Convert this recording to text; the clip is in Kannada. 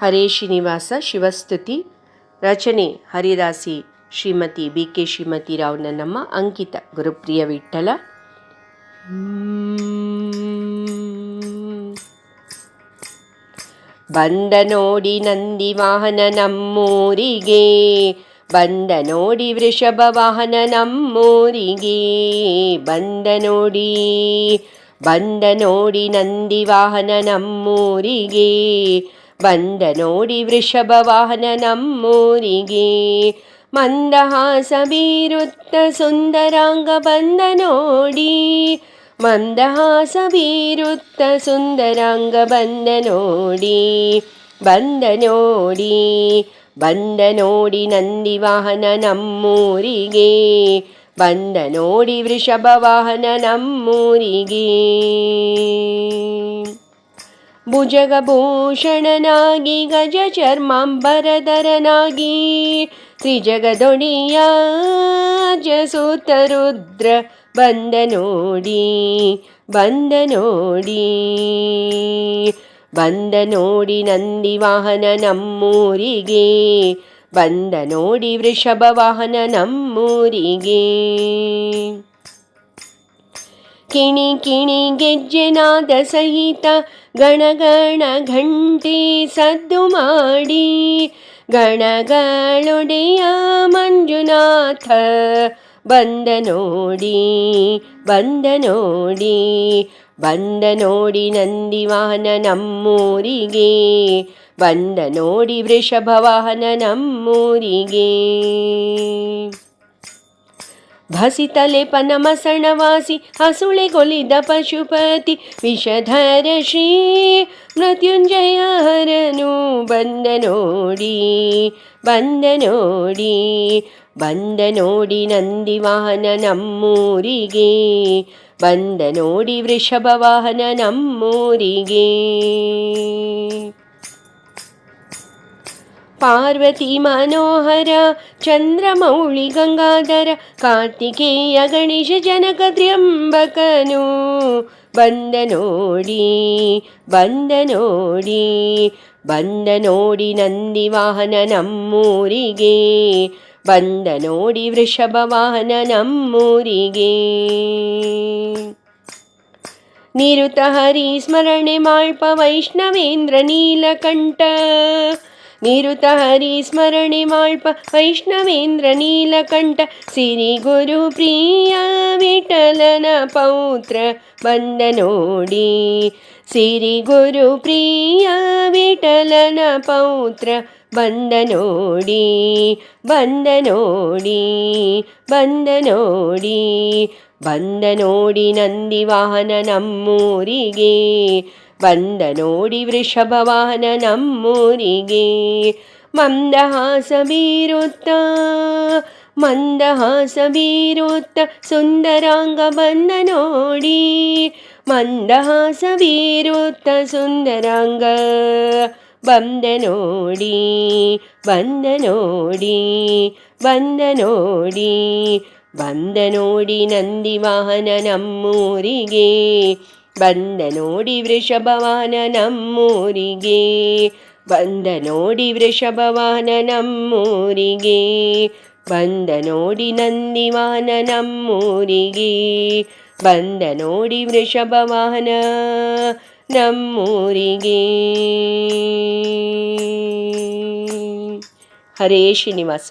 ಹರೇ ಶ್ರೀನಿವಾಸ ಶಿವಸ್ತುತಿ. ರಚನೆ ಹರಿದಾಸಿ ಶ್ರೀಮತಿ BK ಶ್ರೀಮತಿರಾವ್ ನನ್ನಮ್ಮ. ಅಂಕಿತ ಗುರುಪ್ರಿಯ ವಿಠ್ಠಲ. ಬಂದ ನೋಡಿ ನಂದಿ ವಾಹನ ನಮ್ಮೂರಿಗೆ, ಬಂದ ನೋಡಿ ವೃಷಭ ವಾಹನ ನಮ್ಮೂರಿಗೆ, ಬಂದ ನೋಡಿ ನಂದಿ ವಾಹನ ನಮ್ಮೂರಿಗೆ, ಬಂದ ನೋಡಿ ವೃಷಭ ವಾಹನ ನಮ್ಮೂರಿಗೆ, ಮಂದಹಾಸ ಬೀರುತ್ತ ಸುಂದರಾಂಗ ಬಂದ ನೋಡಿ, ಮಂದಹಾಸ ಬೀರುತ್ತ ಸುಂದರಾಂಗ ಬಂದ ನೋಡಿ, ಬಂದ ನೋಡಿ ನಂದಿ ವಾಹನ ನಮ್ಮೂರಿಗೆ, ಬಂದ ನೋಡಿ ವೃಷಭ ವಾಹನ ನಮ್ಮೂರಿಗೆ, ಭುಜಗಭೂಷಣನಾಗಿ ಗಜ ಚರ್ಮಾಂಬರಧರನಾಗಿ, ತ್ರಿಜಗದೊಡೆಯ ಜಸೂತ ರುದ್ರ ಬಂದ ನೋಡಿ, ಬಂದ ನೋಡಿ ನಂದಿ ವಾಹನ ನಮ್ಮೂರಿಗೆ, ಬಂದ ನೋಡಿ ವೃಷಭ ವಾಹನ ನಮ್ಮೂರಿಗೆ, ಕಿಣಿ ಕಿಣಿ ಗೆಜ್ಜೆನಾದ ಸಹಿತ ಗಣಗಣ ಘಂಟೆ ಸದ್ದು ಮಾಡಿ, ಗಣಗಳೊಡೆಯ ಮಂಜುನಾಥ ಬಂದ ನೋಡಿ, ಬಂದ ನೋಡಿ ನಂದಿ ವಾಹನ ನಮ್ಮೂರಿಗೆ, ಬಂದ ನೋಡಿ ವೃಷಭ ವಾಹನ ನಮ್ಮೂರಿಗೆ, ಭಸಿತಲೆಪನ ಮಸಣವಾಸಿ ಹಸುಳೆಗೊಲಿದ ಪಶುಪತಿ ವಿಷಧರ ಶ್ರೀ ಮೃತ್ಯುಂಜಯ ಹರನು ಬಂದ ನೋಡಿ ನಂದಿ ವಾಹನ ನಮ್ಮೂರಿಗೆ, ಬಂದ ನೋಡಿ ವೃಷಭ ವಾಹನ ನಮ್ಮೂರಿಗೆ, ಪಾರ್ವತಿ ಮನೋಹರ ಚಂದ್ರಮೌಳಿ ಗಂಗಾಧರ ಕಾರ್ತಿಕೇಯ ಗಣೇಶ ಜನಕ ತ್ರ್ಯಂಬಕನು ಬಂದ ನೋಡಿ ನಂದಿ ವಾಹನ ನಮ್ಮೂರಿಗೆ, ಬಂದ ನೋಡಿ ವೃಷಭ ವಾಹನ ನಮ್ಮೂರಿಗೆ, ನಿರುತ ಹರಿ ಸ್ಮರಣೆ ಮಾಳ್ಪ ವೈಷ್ಣವೇಂದ್ರ ನೀಲಕಂಠ, ನಿರುತ ಹರಿ ಸ್ಮರಣೆ ಮಾಳ್ಪ ವೈಷ್ಣವೇಂದ್ರ ನೀಲಕಂಠ, ಸಿರಿ ಗುರು ಪ್ರಿಯ ವಿಠಲನ ಪೌತ್ರ ಬಂದ ನೋಡಿ, ಸಿರಿ ಗುರು ಪ್ರಿಯ ವಿಠಲನ ಪೌತ್ರ ಬಂದ ನೋಡಿ ನಂದಿ ವಾಹನ ನಮ್ಮೂರಿಗೆ, ಬಂದ ನೋಡಿ ವೃಷಭ ವಾಹನ ನಮ್ಮೂರಿಗೆ, ಮಂದಹಾಸ ಬೀರುತ್ತ ಸುಂದರಾಂಗ ಬಂದ ನೋಡಿ, ಮಂದಹಾಸ ಬೀರುತ್ತ ಸುಂದರಾಂಗ ಬಂದ ನೋಡಿ ನಂದಿ ವಾಹನ ನಮ್ಮೂರಿಗೆ, ಬಂದ ನೋಡಿ ವೃಷಭ ವಾಹನ ನಮ್ಮೂರಿಗೆ, ಬಂದ ನೋಡಿ ವೃಷಭ ವಾಹನ ನಮ್ಮೂರಿಗೆ, ಬಂದ ನೋಡಿ ನಂದಿ ವಾಹನ ನಮ್ಮೂರಿಗೆ, ಬಂದ ನೋಡಿ ವೃಷಭ ವಾಹನ ನಮ್ಮೂರಿಗೆ. ಹರೇ ಶ್ರೀನಿವಾಸ.